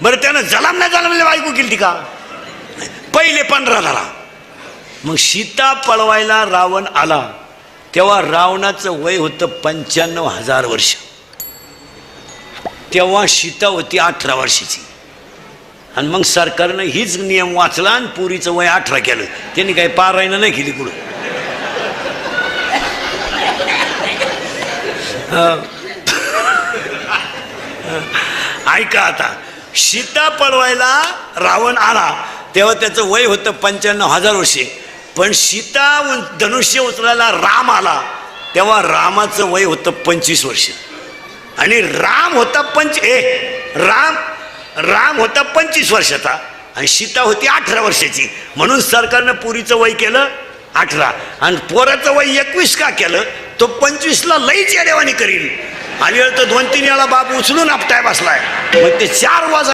बरं त्यानं जलमल्या बायको केली का? पहिले 15 धरा. मग सीता पळवायला रावण आला तेव्हा रावणाचं वय होतं 95,000 वर्ष. तेव्हा सीता होती 18 वर्षाची. आणि मग सरकारनं हीच नियम वाचला आणि पुरीचं वय 18 केलं. त्यांनी काही पारायण नाही केली कुठं. ऐका आता, सीता पळवायला रावण आला तेव्हा त्याचं वय होतं 95,000 वर्षे. पण सीता धनुष्य उचलायला राम आला तेव्हा रामाचं वय होतं 25 वर्ष. आणि राम होता राम होता 25 वर्षाचा आणि सीता होती 18 वर्षाची. म्हणून सरकारनं पुरीचं वय केलं 18 आणि पोराचं वय 21 का केलं? तो 25ला लईच येडेवाणी करील. आणि तर 2-3 वेळा बाप उचलून आपटाय बसलाय. मग ते 4 वाजता